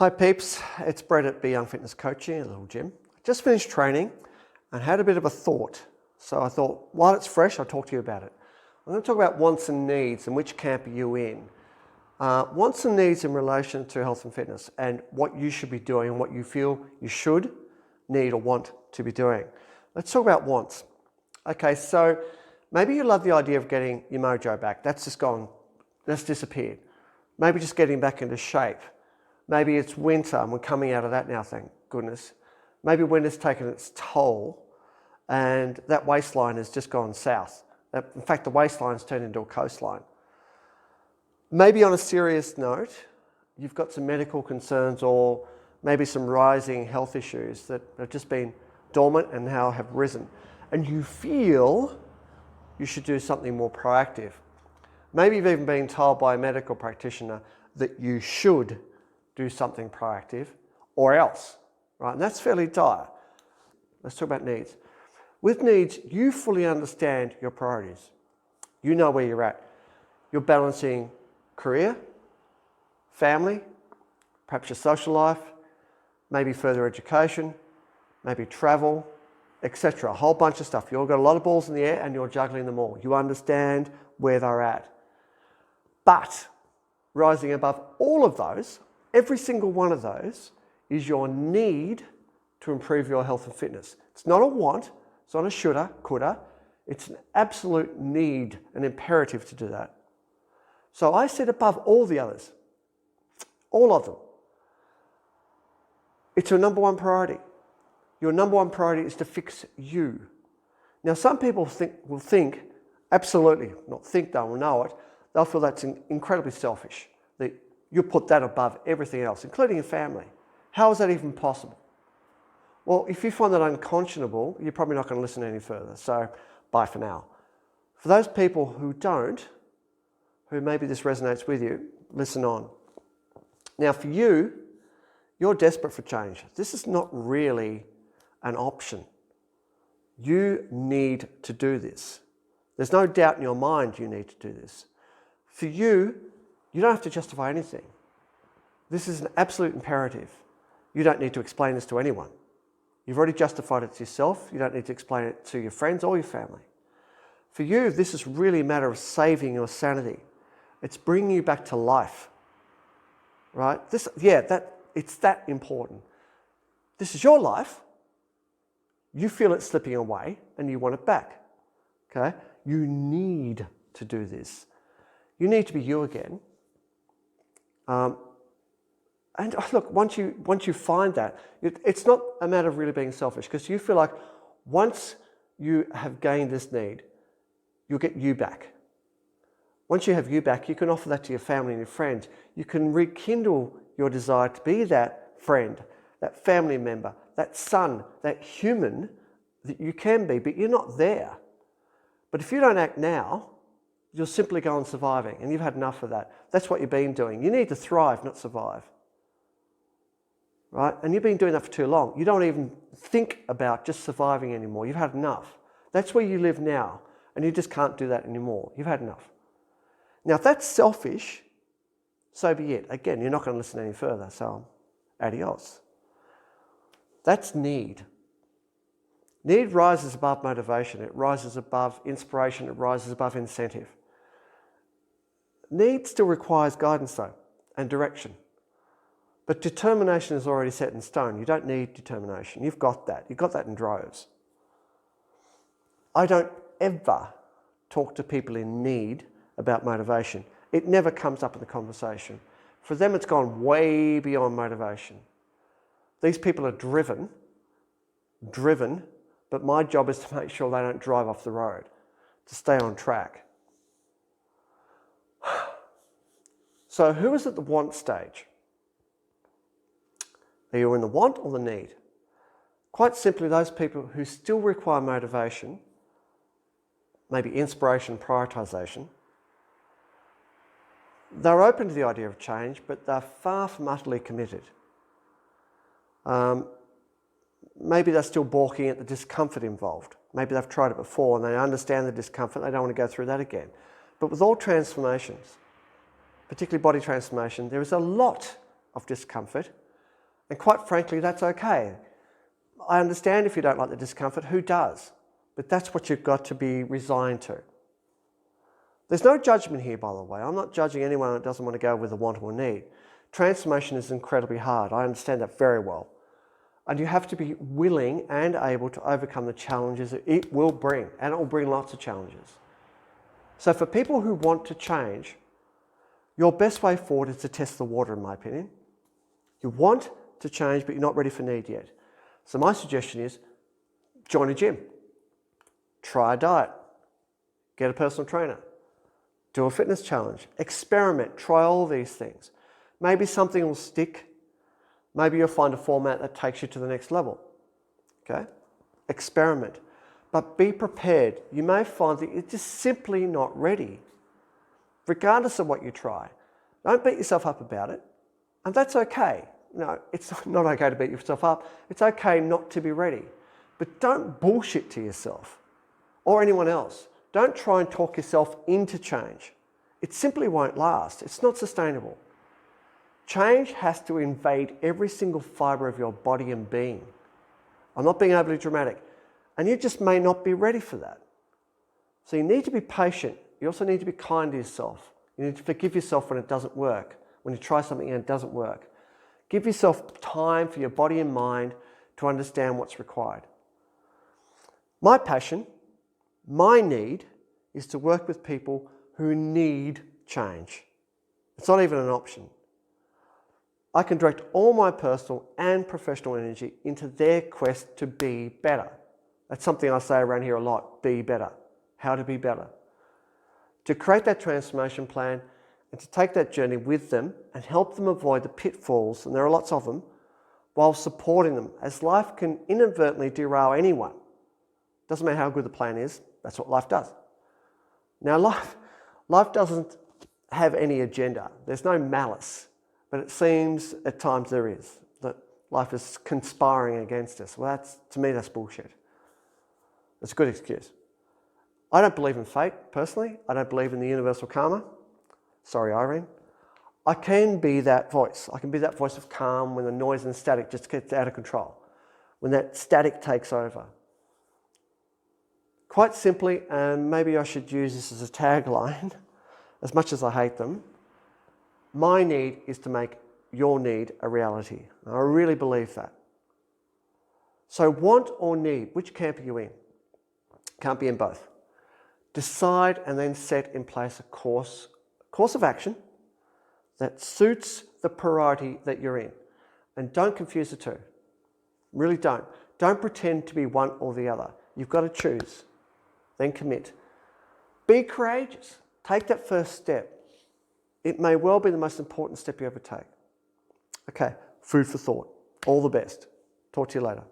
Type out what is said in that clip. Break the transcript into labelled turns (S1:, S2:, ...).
S1: Hi peeps, it's Brett at Be Young Fitness Coaching at a little gym. Just finished training and had a bit of a thought. So I thought, while it's fresh, I'll talk to you about it. I'm going to talk about wants and needs and which camp are you in. Wants and needs in relation to health and fitness and what you should be doing and what you feel you should, need or want to be doing. Let's talk about wants. Okay, so maybe you love the idea of getting your mojo back. That's just gone, that's disappeared. Maybe just getting back into shape. Maybe it's winter and we're coming out of that now, thank goodness. Maybe winter's taken its toll and that waistline has just gone south. In fact, the waistline's turned into a coastline. Maybe on a serious note, you've got some medical concerns or maybe some rising health issues that have just been dormant and now have risen. And you feel you should do something more proactive. Maybe you've even been told by a medical practitioner that you should do something proactive or else, right? And that's fairly dire. Let's talk about needs. With needs, you fully understand your priorities. You know where you're at. You're balancing career, family, perhaps your social life, maybe further education, maybe travel, etc. A whole bunch of stuff. You've got a lot of balls in the air and you're juggling them all. You understand where they're at. But rising above all of those, every single one of those is your need to improve your health and fitness. It's not a want, it's not a shoulda, coulda. It's an absolute need, an imperative to do that. So I said above all the others, all of them, it's your number one priority. Your number one priority is to fix you. Now some people will think, absolutely, not think, they will know it, they'll feel that's incredibly selfish. That you put that above everything else, including your family. How is that even possible? Well, if you find that unconscionable, you're probably not going to listen any further. So, bye for now. For those people who don't, who maybe this resonates with you, listen on. Now for you, you're desperate for change. This is not really an option. You need to do this. There's no doubt in your mind you need to do this. For you, you don't have to justify anything. This is an absolute imperative. You don't need to explain this to anyone. You've already justified it to yourself. You don't need to explain it to your friends or your family. For you, this is really a matter of saving your sanity. It's bringing you back to life, right? It's that important. This is your life. You feel it slipping away and you want it back, okay? You need to do this. You need to be you again. And look, once you find that, it's not a matter of really being selfish because you feel like once you have gained this need, you'll get you back. Once you have you back, you can offer that to your family and your friends. You can rekindle your desire to be that friend, that family member, that son, that human that you can be, but you're not there. But if you don't act now, you'll simply go on surviving, and you've had enough of that. That's what you've been doing. You need to thrive, not survive. Right? And you've been doing that for too long. You don't even think about just surviving anymore. You've had enough. That's where you live now, and you just can't do that anymore. You've had enough. Now, if that's selfish, so be it. Again, you're not going to listen any further, so adios. That's need. Need rises above motivation. It rises above inspiration. It rises above incentive. Need still requires guidance though, and direction. But determination is already set in stone. You don't need determination. You've got that. You've got that in droves. I don't ever talk to people in need about motivation. It never comes up in the conversation. For them, it's gone way beyond motivation. These people are driven, but my job is to make sure they don't drive off the road, to stay on track. So who is at the want stage? Are you in the want or the need? Quite simply, those people who still require motivation, maybe inspiration, prioritization, they're open to the idea of change, but they're far from utterly committed. Maybe they're still balking at the discomfort involved. Maybe they've tried it before and they understand the discomfort, they don't want to go through that again. But with all transformations, particularly body transformation, there is a lot of discomfort And quite frankly, that's okay. I understand if you don't like the discomfort, who does? But that's what you've got to be resigned to. There's no judgment here, by the way. I'm not judging anyone that doesn't want to go with a want or need. Transformation is incredibly hard. I understand that very well. And you have to be willing and able to overcome the challenges that it will bring. And it will bring lots of challenges. So for people who want to change, your best way forward is to test the water, in my opinion. You want to change, but you're not ready for need yet. So my suggestion is join a gym, try a diet, get a personal trainer, do a fitness challenge, experiment, try all these things. Maybe something will stick. Maybe you'll find a format that takes you to the next level. Okay? Experiment. But be prepared. You may find that you're just simply not ready, regardless of what you try. Don't beat yourself up about it. And that's okay. No, it's not okay to beat yourself up. It's okay not to be ready. But don't bullshit to yourself or anyone else. Don't try and talk yourself into change. It simply won't last. It's not sustainable. Change has to invade every single fibre of your body and being. I'm not being overly dramatic. And you just may not be ready for that. So you need to be patient. You also need to be kind to yourself. You need to forgive yourself when it doesn't work, when you try something and it doesn't work. Give yourself time for your body and mind to understand what's required. My passion, my need, is to work with people who need change. It's not even an option. I can direct all my personal and professional energy into their quest to be better. That's something I say around here a lot, be better. How to be better. To create that transformation plan and to take that journey with them and help them avoid the pitfalls, and there are lots of them, while supporting them, as life can inadvertently derail anyone. Doesn't matter how good the plan is, that's what life does. Now life doesn't have any agenda. There's no malice, but it seems at times there is, that life is conspiring against us. Well, to me, that's bullshit. It's a good excuse. I don't believe in fate, personally. I don't believe in the universal karma. Sorry, Irene. I can be that voice. I can be that voice of calm when the noise and static just gets out of control, when that static takes over. Quite simply, and maybe I should use this as a tagline, as much as I hate them, my need is to make your need a reality. And I really believe that. So want or need, which camp are you in? Can't be in both. Decide and then set in place a course of action that suits the priority that you're in. And don't confuse the two. Really don't. Don't pretend to be one or the other. You've got to choose. Then commit. Be courageous. Take that first step. It may well be the most important step you ever take. Okay, food for thought. All the best. Talk to you later.